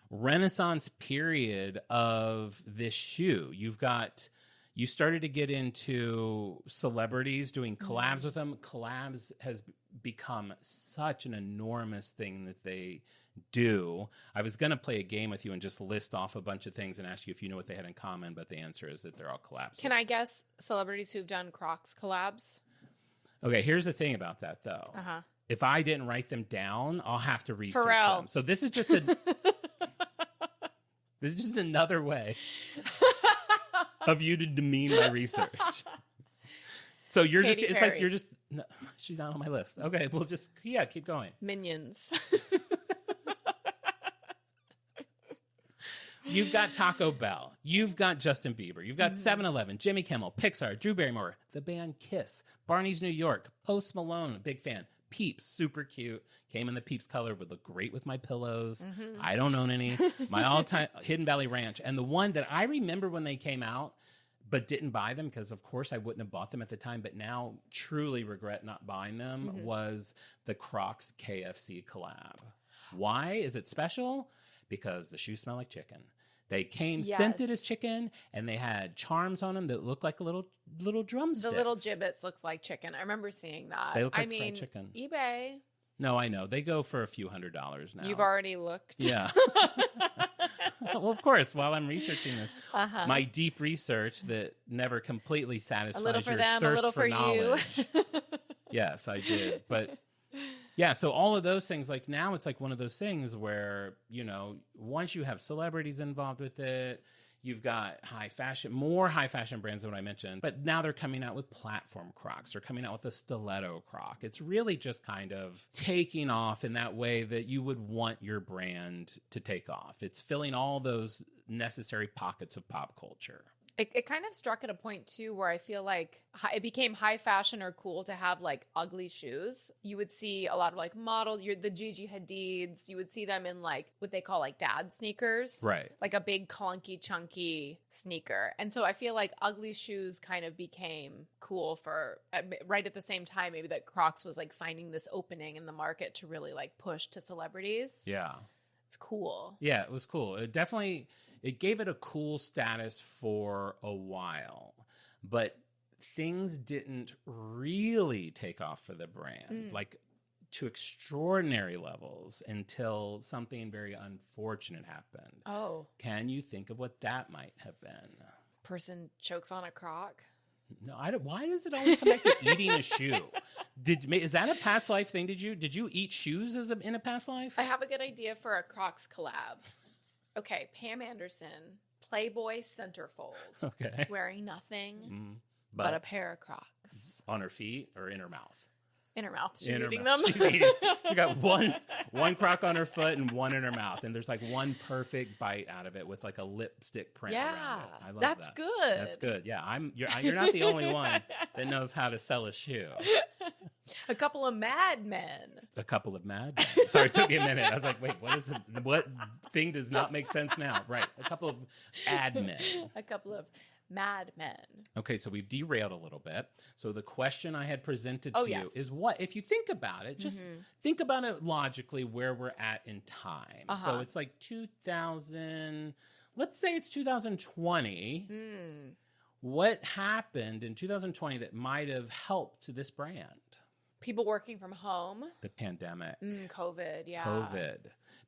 D: renaissance period of this shoe. You started to get into celebrities doing collabs with them. Collabs has become such an enormous thing that they do. I was going to play a game with you and just list off a bunch of things and ask you if you know what they had in common, but the answer is that they're all collabs.
F: Can I guess celebrities who've done Crocs collabs?
D: Okay, here's the thing about that, though.
F: Uh-huh.
D: If I didn't write them down, I'll have to research
F: Pharrell.
D: them. So this is just another way of you to demean my research. So you're
F: Katy
D: it's
F: Perry.
D: like you're just no, she's not on my list. Okay, we'll just keep going.
F: Minions.
D: You've got Taco Bell. You've got Justin Bieber. You've got 7-Eleven, Jimmy Kimmel, Pixar, Drew Barrymore, the band Kiss, Barney's New York, Post Malone, a big fan. Peeps, super cute. Came in the Peeps color, would look great with my pillows. I don't own any. My all-time Hidden Valley Ranch. And the one that I remember when they came out, but didn't buy them because, of course, I wouldn't have bought them at the time, but now truly regret not buying them, was the Crocs KFC collab. Why is it special? Because the shoes smell like chicken. They came scented as chicken, and they had charms on them that looked like a little drumsticks.
F: The little gibbets look like chicken. I rember seeing that.
D: They look like fried chicken.
F: eBay.
D: No, I know. They go for a few $100s now.
F: You've already looked.
D: Yeah. Well, of course, while I'm researching this, my deep research that never completely satisfies
F: A little for
D: your
F: them, a
D: thirst
F: little for you.
D: knowledge. Yes, I did. But yeah, so all of those things, like now it's like one of those things where, once you have celebrities involved with it, You've got more high fashion brands than what I mentioned, but now they're coming out with platform Crocs. They're coming out with a stiletto Croc. It's really just kind of taking off in that way that you would want your brand to take off. It's filling all those necessary pockets of pop culture.
F: It kind of struck at a point too where I feel like it became high fashion or cool to have like ugly shoes. You would see a lot of like the Gigi Hadids. You would see them in like what they call like dad sneakers,
D: right?
F: Like a big clunky chunky sneaker. And so I feel like ugly shoes kind of became cool for right at the same time maybe that Crocs was like finding this opening in the market to really like push to celebrities.
D: Yeah.
F: It's cool.
D: Yeah, it was cool. It gave it a cool status for a while, but things didn't really take off for the brand, like to extraordinary levels until something very unfortunate happened.
F: Oh.
D: Can you think of what that might have been?
F: Person chokes on a Croc.
D: No, I don't. Why does it always come back to eating a shoe? Is that a past life thing? Did you eat shoes in a past life?
F: I have a good idea for a Crocs collab. Okay, Pam Anderson, Playboy centerfold.
D: Okay.
F: Wearing nothing but a pair of Crocs.
D: On her feet or in her mouth?
F: In her mouth. She's
D: in her
F: eating
D: mouth.
F: them.
D: She's eating. She got one Croc on her foot and one in her mouth. And there's like one perfect bite out of it with like a lipstick print around it. I love
F: that's
D: that.
F: good.
D: That's good. Yeah, you're not the only one that knows how to sell a shoe.
F: A couple of Mad Men.
D: A couple of Mad Men. Sorry, it took me a minute. I was like, wait, what thing does not make sense now? Right. A couple of ad men.
F: A couple of Mad Men.
D: Okay, so we've derailed a little bit. So the question I had presented to you is what, if you think about it, just think about it logically where we're at in time. So it's like 2000, let's say it's 2020. What happened in 2020 that might have helped this brand?
F: People working from home.
D: The pandemic.
F: COVID, yeah.
D: COVID.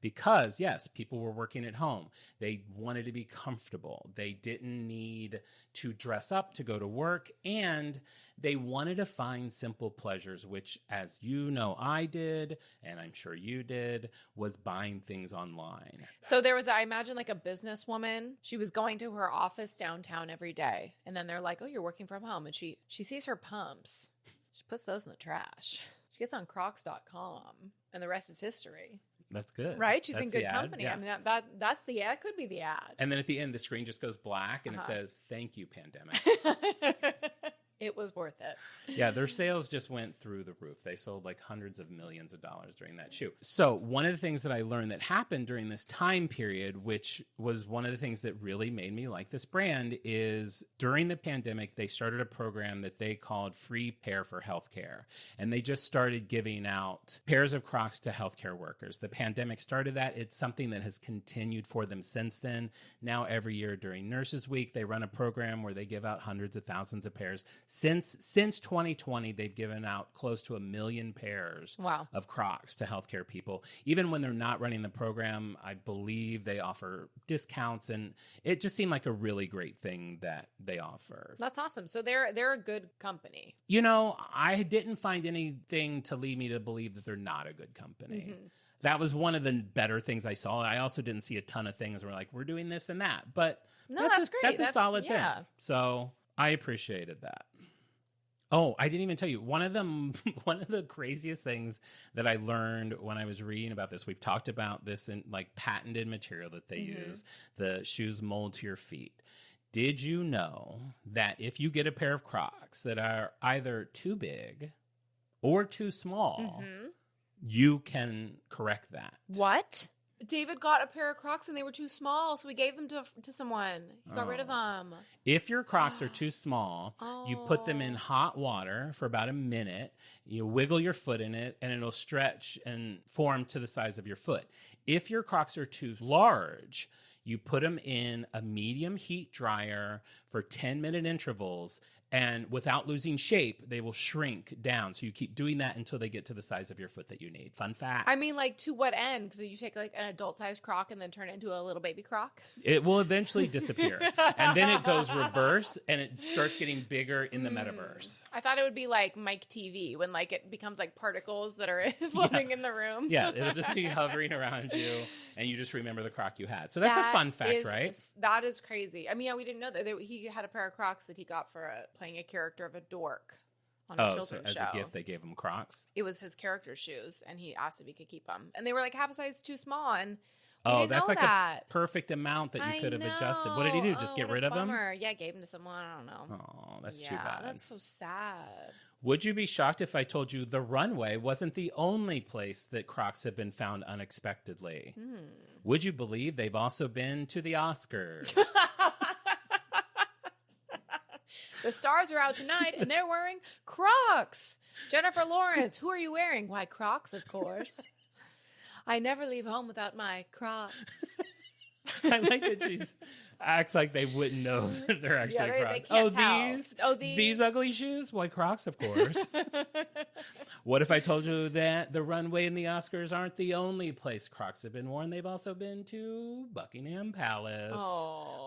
D: Because, yes, people were working at home. They wanted to be comfortable. They didn't need to dress up to go to work. And they wanted to find simple pleasures, which, as you know, I did, and I'm sure you did, was buying things online.
F: So there was, I imagine, like a businesswoman. She was going to her office downtown every day. And then they're like, oh, you're working from home. And she sees her pumps. She puts those in the trash. She gets on Crocs.com, and the rest is history.
D: That's good.
F: Right? She's
D: That's
F: in good
D: the ad,
F: company.
D: yeah.
F: I mean, that's the ad. Could be the ad.
D: And then at the end, the screen just goes black, and it says, thank you, pandemic.
F: It was worth it.
D: Yeah, their sales just went through the roof. They sold like hundreds of millions of dollars during that shoe. So one of the things that I learned that happened during this time period, which was one of the things that really made me like this brand, is during the pandemic, they started a program that they called Free Pair for Healthcare. And they just started giving out pairs of Crocs to healthcare workers. The pandemic started that. It's something that has continued for them since then. Now every year during Nurses Week, they run a program where they give out hundreds of thousands of pairs. Since 2020, they've given out close to 1 million pairs of Crocs to healthcare people. Even when they're not running the program, I believe they offer discounts, and it just seemed like a really great thing that they offered.
F: That's awesome. So they're a good company.
D: You know, I didn't find anything to lead me to believe that they're not a good company. That was one of the better things I saw. I also didn't see a ton of things where like, we're doing this and that. But
F: no, that's great.
D: That's a solid thing. So I appreciated that. Oh, I didn't even tell you. One of the craziest things that I learned when I was reading about this, we've talked about this in like patented material that they use, the shoes mold to your feet. Did you know that if you get a pair of Crocs that are either too big or too small, you can correct that?
F: What? David got a pair of Crocs and they were too small, so we gave them to someone. He got rid of them.
D: If your Crocs are too small, you put them in hot water for about a minute. You wiggle your foot in it, and it'll stretch and form to the size of your foot. If your Crocs are too large, you put them in a medium heat dryer for 10-minute intervals, And without losing shape, they will shrink down. So you keep doing that until they get to the size of your foot that you need. Fun fact.
F: I mean, like, to what end? Could you take like an adult-sized Croc and then turn it into a little baby Croc?
D: It will eventually disappear. And then it goes reverse and it starts getting bigger in the metaverse.
F: I thought it would be like Mike TV when like it becomes like particles that are floating in the room.
D: Yeah, it'll just be hovering around you and you just remember the Croc you had. So that's a fun fact, right?
F: That is crazy. I mean, yeah, we didn't know that. He had a pair of Crocs that he got for playing a character of a dork on a children's show.
D: As a gift, they gave him Crocs?
F: It was his character shoes, and he asked if he could keep them. And they were like half a size too small, and
D: that's like
F: that.
D: A perfect amount that you could have adjusted. What did he do? Just get rid of them?
F: Yeah, gave them to someone. I don't know.
D: Oh, that's too bad.
F: That's so sad.
D: Would you be shocked if I told you the runway wasn't the only place that Crocs have been found unexpectedly? Would you believe they've also been to the Oscars?
F: The stars are out tonight, and they're wearing Crocs. Jennifer Lawrence, who are you wearing? Why, Crocs, of course. I never leave home without my Crocs.
D: I like that she acts like they wouldn't know that they're actually Crocs.
F: They can't tell.
D: These ugly shoes? Why, Crocs, of course. What if I told you that the runway and the Oscars aren't the only place Crocs have been worn? They've also been to Buckingham Palace,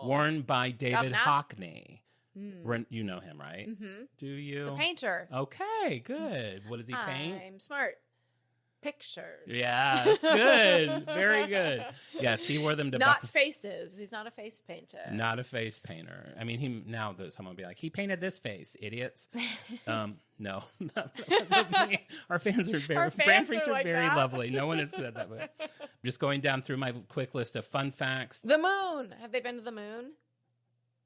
D: worn by David Hockney. You know him, right?
F: Mm-hmm.
D: Do you?
F: The painter.
D: Okay, good. What does he paint?
F: I'm smart. Pictures.
D: Yes, good. Very good. Yes, he wore them to
F: Not faces. He's not a face painter.
D: Not a face painter. I mean, someone will be like, he painted this face, idiots. No. Our fans are very lovely. No one has said that way. Just going down through my quick list of fun facts.
F: The moon. Have they been to the moon?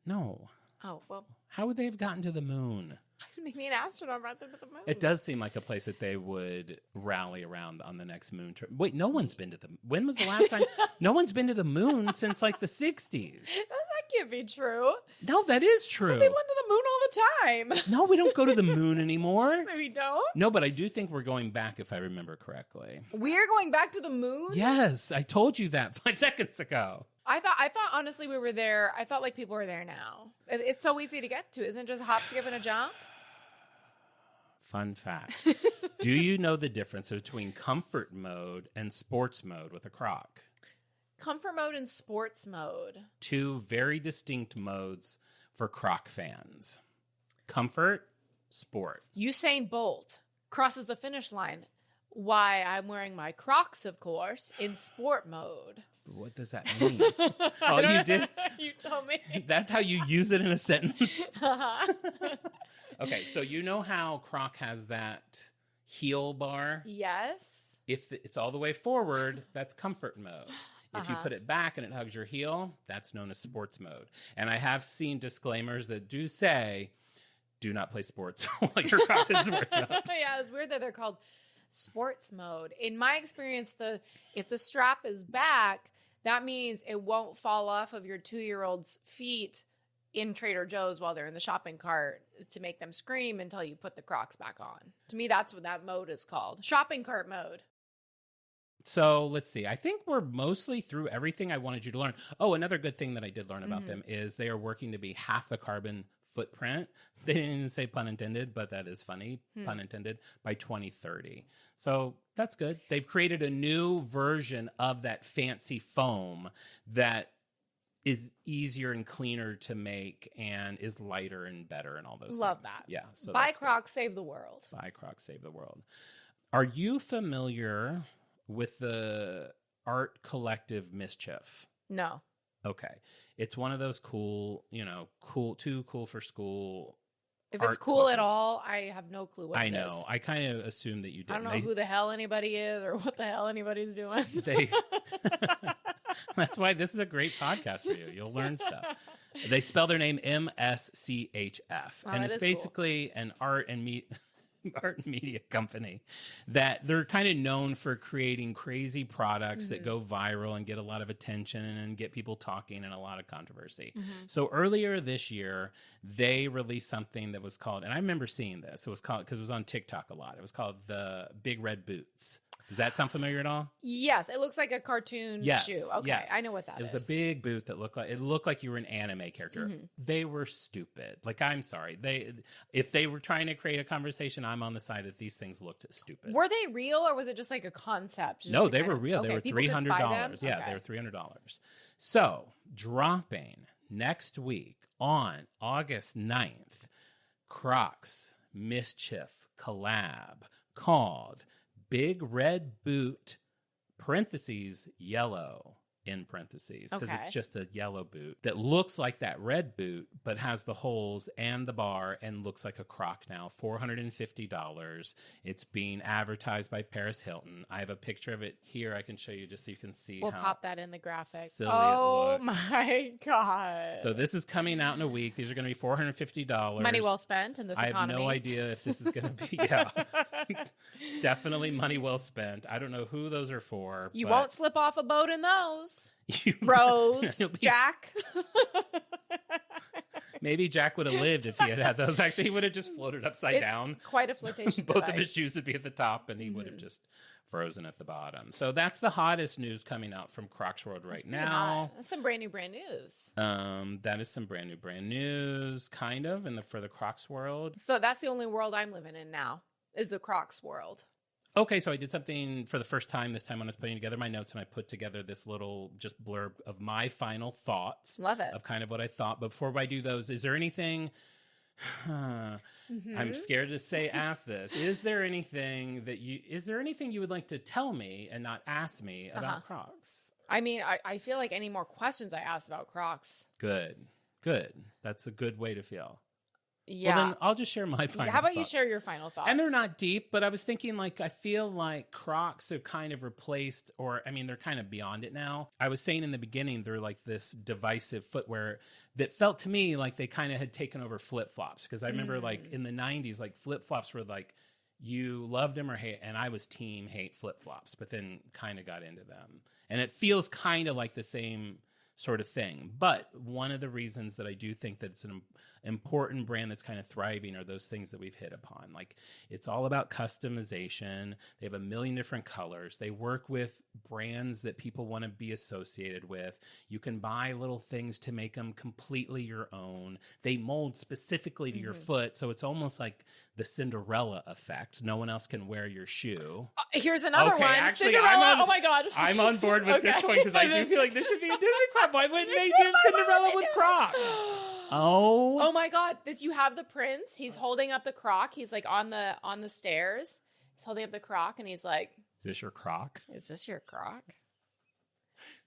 D: No.
F: Oh, well.
D: How would they have gotten to the moon?
F: Maybe an astronaut brought them to the moon.
D: It does seem like a place that they would rally around on the next moon trip. Wait, no one's been to the... When was the last time? No one's been to the moon since like the 60s.
F: That can't be true.
D: No, that is true.
F: They went to the moon all the time.
D: No, we don't go to the moon anymore.
F: We don't?
D: No, but I do think we're going back, if I remember correctly.
F: We're going back to the moon?
D: Yes, I told you that 5 seconds ago.
F: I thought honestly we were there. I thought like people were there now. It's so easy to get to. Isn't it just a hop, skip, and a jump?
D: Fun fact. Do you know the difference between comfort mode and sports mode with a Croc?
F: Comfort mode and sports mode.
D: Two very distinct modes for Croc fans. Comfort, sport.
F: Usain Bolt crosses the finish line. Why, I'm wearing my Crocs, of course, in sport mode.
D: What does that mean? Oh, you did?
F: You told me.
D: That's how you use it in a sentence? Okay, so you know how Croc has that heel bar?
F: Yes.
D: If it's all the way forward, that's comfort mode. If you put it back and it hugs your heel, that's known as sports mode. And I have seen disclaimers that do say, do not play sports while your Croc's in sports mode.
F: Yeah, it's weird that they're called sports mode. In my experience, if the strap is back, that means it won't fall off of your 2-year-old's feet in Trader Joe's while they're in the shopping cart to make them scream until you put the Crocs back on. To me, that's what that mode is called. Shopping cart mode.
D: So let's see. I think we're mostly through everything I wanted you to learn. Oh, another good thing that I did learn about them is they are working to be half the carbon footprint. They didn't even say pun intended, but that is funny, pun intended, by 2030. So that's good. They've created a new version of that fancy foam that is easier and cleaner to make and is lighter and better and all those
F: Love
D: things.
F: that.
D: Yeah. So
F: Buy Crocs, save the world.
D: Buy Crocs, save the world. Are you familiar with the art collective Mischief?
F: No.
D: Okay. It's one of those cool, too cool for school.
F: If it's cool at all, I have no clue what it is.
D: I know. I kind of assumed that you did.
F: I don't know who the hell anybody is or what the hell anybody's doing.
D: That's why this is a great podcast for you. You'll learn stuff. They spell their name MSCHF. And it's basically an art and media company that they're kind of known for creating crazy products that go viral and get a lot of attention and get people talking and a lot of controversy. So earlier this year, they released something that was called, and I remember seeing this, it was called, because it was on TikTok a lot, it was called the Big Red Boots. Does that sound familiar at all?
F: Yes, it looks like a cartoon shoe. Okay,
D: yes.
F: I know what that is.
D: It was a big boot that looked like you were an anime character. They were stupid. Like, I'm sorry. If they were trying to create a conversation, I'm on the side that these things looked stupid.
F: Were they real or was it just like a concept?
D: No, they were real.
F: Okay,
D: they were $300. Yeah,
F: okay.
D: they were $300. So, dropping next week on August 9th, Crocs Mischief collab called Big Red Boot, parentheses, yellow, in parentheses, because it's just a yellow boot that looks like that red boot, but has the holes and the bar and looks like a Croc now. $450. It's being advertised by Paris Hilton. I have a picture of it here. I can show you just so you can see.
F: We'll
D: how
F: pop that in the graphic.
D: silly
F: Oh
D: it looks.
F: my God.
D: So this is coming out in a week. These are going to be $450.
F: Money well spent in this economy.
D: I have no idea if this is going to be, definitely money well spent. I don't know who those are for.
F: You
D: but
F: won't slip off a boat in those.
D: you-
F: Rose,
D: You'll be-
F: Jack.
D: Maybe Jack would have lived if he had those. Actually, he would have just floated upside
F: It's
D: down.
F: quite a flotation
D: Both
F: device.
D: of his shoes would be at the top, and he would have just frozen at the bottom. So that's the hottest news coming out from Crocs World right now.
F: Hot. That's some brand news.
D: That is some brand news, kind of, for the Crocs world.
F: So that's the only world I'm living in now, is the Crocs world.
D: Okay, so I did something for the first time this time when I was putting together my notes, and I put together this little just blurb of my final thoughts.
F: Love it.
D: Of kind of what I thought. But before I do those, is there anything... I'm scared to ask this. Is there anything you would like to tell me and not ask me about Crocs?
F: I mean, I feel like any more questions I ask about Crocs.
D: Good. That's a good way to feel.
F: Yeah.
D: Well, then I'll just share my final
F: How about
D: thoughts.
F: you share your final thoughts?
D: And they're not deep, but I was thinking, like, I feel like Crocs have kind of replaced, they're kind of beyond it now. I was saying in the beginning, they're like this divisive footwear that felt to me like they kind of had taken over flip-flops. Because I remember, like, in the 90s, like, flip-flops were like, you loved them or hate, and I was team hate flip-flops, but then kind of got into them. And it feels kind of like the same sort of thing. But one of the reasons that I do think that it's an important brand that's kind of thriving are those things that we've hit upon. Like, it's all about customization. They have a million different colors. They work with brands that people want to be associated with. You can buy little things to make them completely your own. They mold specifically to your foot. So it's almost like the Cinderella effect. No one else can wear your shoe.
F: Here's another one.
D: Actually,
F: Cinderella. Oh my God.
D: I'm on board with this one because I do feel like this should be a Disney Club. Why wouldn't they do Cinderella with Crocs?
F: Oh my God. You have the prince. He's holding up the Croc. He's like on the stairs. He's holding up the Croc and he's like,
D: Is this your Croc?
F: is this your Croc?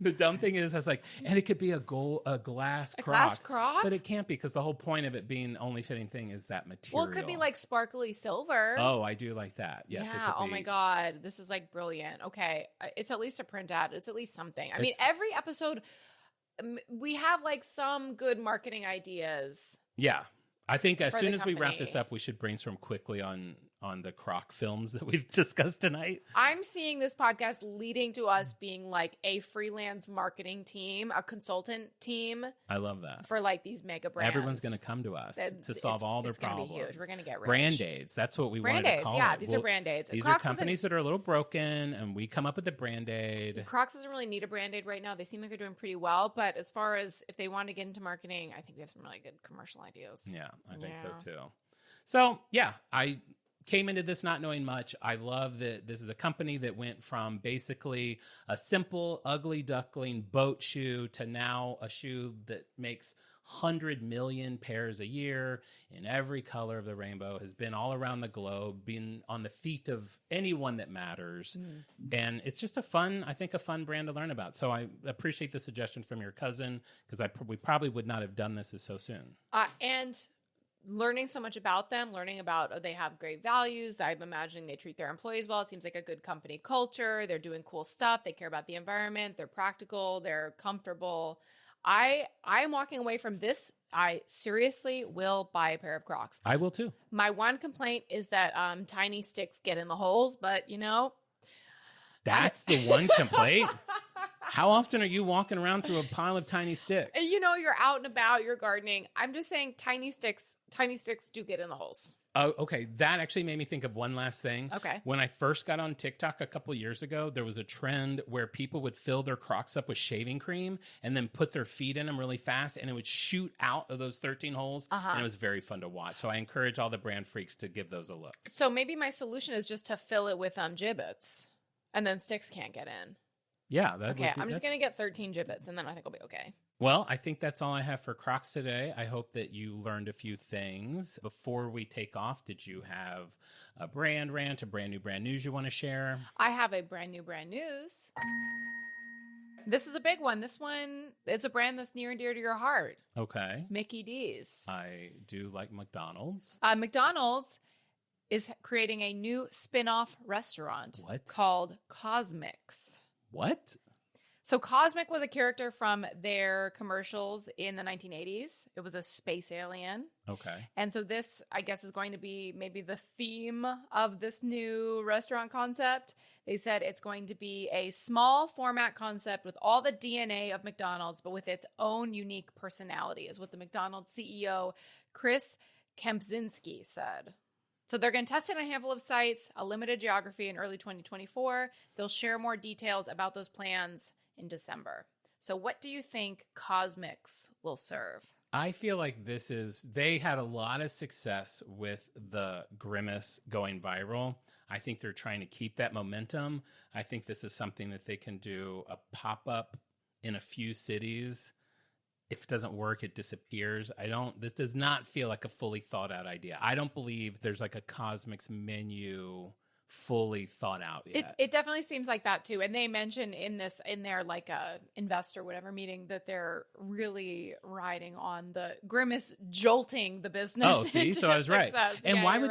D: The dumb thing is, I was like, and it could be a glass Croc.
F: Glass Croc?
D: But it can't be because the whole point of it being only fitting thing is that material.
F: Well, it could be like sparkly silver.
D: Oh, I do like that. Yes.
F: Yeah.
D: It could
F: Oh
D: be.
F: my God. This is like brilliant. Okay. It's at least a printout. It's at least something. I mean,
D: It's-
F: every episode, we have like some good marketing ideas.
D: Yeah. I think as
F: For
D: soon
F: the
D: as we wrap this
F: company.
D: up, we should brainstorm quickly on the Croc films that we've discussed tonight.
F: I'm seeing this podcast leading to us being like a freelance marketing team, a consultant team
D: I love that.
F: for like these mega brands.
D: Everyone's going to come to us to solve all their
F: it's gonna
D: problems.
F: Be huge. We're going to get rich.
D: Brand aids. That's what we wanted to
F: Brand-Aids,
D: call
F: yeah.
D: it.
F: These are brand-aids.
D: These
F: Crocs
D: are companies that are a little broken, and we come up with a brand aid.
F: Crocs doesn't really need a brand aid right now. They seem like they're doing pretty well. But as far as if they want to get into marketing, I think we have some really good commercial ideas.
D: Yeah, I think so
F: Yeah.
D: too. So, yeah, I came into this not knowing much. I love that this is a company that went from basically a simple, ugly duckling boat shoe to now a shoe that makes 100 million pairs a year in every color of the rainbow, has been all around the globe, been on the feet of anyone that matters. And it's just a fun brand to learn about. So I appreciate the suggestion from your cousin because we probably would not have done this so soon.
F: And learning so much about them, learning about they have great values. I'm imagining they treat their employees well. It seems like a good company culture. They're doing cool stuff. They care about the environment. They're practical. They're comfortable. I'm walking away from this. I seriously will buy a pair of Crocs.
D: I will too.
F: My one complaint is that tiny sticks get in the holes, but you know.
D: That's the one complaint. How often are you walking around through a pile of tiny sticks?
F: You know, you're out and about, you're gardening. I'm just saying tiny sticks do get in the holes.
D: Oh, okay. That actually made me think of one last thing.
F: Okay.
D: When I first got on TikTok a couple of years ago, there was a trend where people would fill their Crocs up with shaving cream and then put their feet in them really fast, and it would shoot out of those 13 holes. And it was very fun to watch. So I encourage all the brand freaks to give those a look.
F: So maybe my solution is just to fill it with gibbets, and then sticks can't get in.
D: Yeah.
F: Okay, I'm just going to get 13 gibbets, and then I think I'll be okay.
D: Well, I think that's all I have for Crocs today. I hope that you learned a few things. Before we take off, did you have a brand rant, a brand new news you want to share?
F: I have a brand news. This is a big one. This one is a brand that's near and dear to your heart.
D: Okay.
F: Mickey D's.
D: I do like McDonald's.
F: McDonald's is creating a new spin-off restaurant called Cosmix.
D: What?
F: So Cosmic was a character from their commercials in the 1980s. It was a space alien.
D: Okay.
F: And so this, I guess, is going to be maybe the theme of this new restaurant concept. They said it's going to be a small format concept with all the DNA of McDonald's, but with its own unique personality, is what the McDonald's CEO, Chris Kempczynski, said. So they're going to test it on a handful of sites, a limited geography in early 2024. They'll share more details about those plans in December. So what do you think Cosmix will serve?
D: I feel like they had a lot of success with the Grimace going viral. I think they're trying to keep that momentum. I think this is something that they can do a pop-up in a few cities. If it doesn't work, it disappears. This does not feel like a fully thought out idea. I don't believe there's like a Cosmix menu fully thought out yet.
F: It definitely seems like that too. And they mentioned in their like investor whatever meeting that they're really riding on the Grimace jolting the business.
D: Oh, see, so I was right. And
F: yeah,
D: why would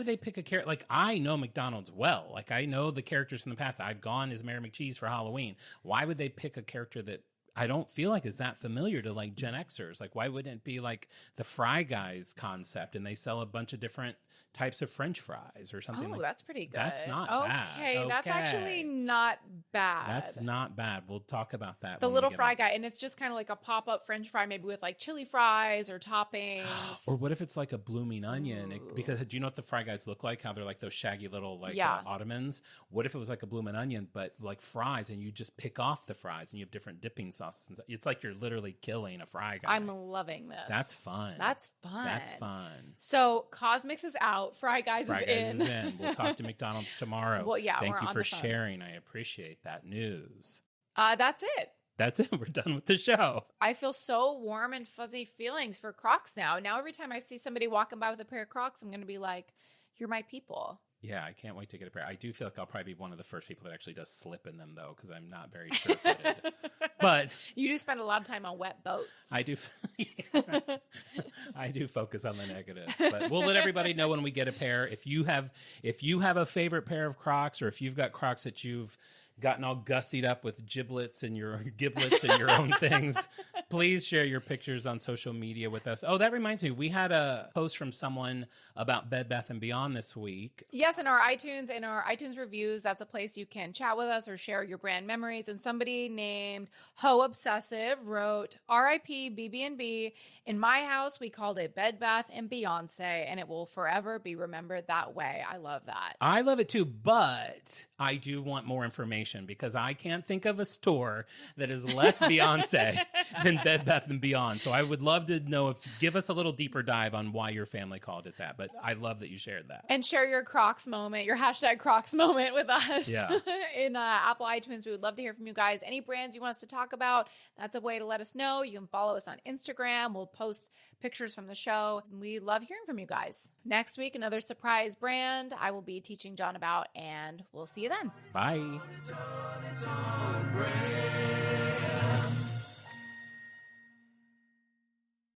D: they pick a character? Like, I know McDonald's well. Like, I know the characters from the past. I've gone as Mary McCheese for Halloween. Why would they pick a character that I don't feel like is that familiar to like Gen Xers? Like, why wouldn't it be like the Fry Guys concept and they sell a bunch of different types of French fries or something?
F: Oh,
D: like
F: that's pretty good.
D: That's not bad.
F: Okay, that's actually not bad.
D: That's not bad. We'll talk about that.
F: The little fry guy, and it's just kind of like a pop-up French fry, maybe with like chili fries or toppings.
D: Or what if it's like a blooming onion? Because do you know what the Fry Guys look like? How they're like those shaggy little like ottomans? What if it was like a blooming onion, but like fries, and you just pick off the fries and you have different dipping sauces? It's like you're literally killing a Fry Guy.
F: I'm loving this.
D: That's fun.
F: That's fun.
D: That's fun.
F: So Cosmix is out. Fry Guys is in.
D: We'll talk to McDonald's tomorrow.
F: Well, yeah.
D: Thank you for sharing. I appreciate that news.
F: That's it.
D: That's it. We're done with the show.
F: I feel so warm and fuzzy feelings for Crocs now. Now every time I see somebody walking by with a pair of Crocs, I'm going to be like, "You're my people."
D: Yeah, I can't wait to get a pair. I do feel like I'll probably be one of the first people that actually does slip in them, though, because I'm not very sure-footed. But
F: you do spend a lot of time on wet boats.
D: I do. I do focus on the negative, but we'll let everybody know when we get a pair. If you have a favorite pair of Crocs, or if you've got Crocs that you've gotten all gussied up with giblets and your own things, please share your pictures on social media with us. Oh, that reminds me, we had a post from someone about Bed Bath & Beyond this week.
F: Yes, in our iTunes reviews, that's a place you can chat with us or share your brand memories. And somebody named Ho Obsessive wrote, "R.I.P. BB&B. In my house, we called it Bed Bath & Beyonce, and it will forever be remembered that way." I love that.
D: I love it too, but I do want more information, because I can't think of a store that is less Beyonce than Bed Bath & Beyond. So I would love to know, give us a little deeper dive on why your family called it that. But I love that you shared that.
F: And share your Crocs moment, your hashtag Crocs moment with us in Apple iTunes. We would love to hear from you guys. Any brands you want us to talk about, that's a way to let us know. You can follow us on Instagram. We'll post pictures from the show. We love hearing from you guys. Next week, another surprise brand I will be teaching Jon about, and we'll see you then.
D: Bye.
E: Jon and Marisa.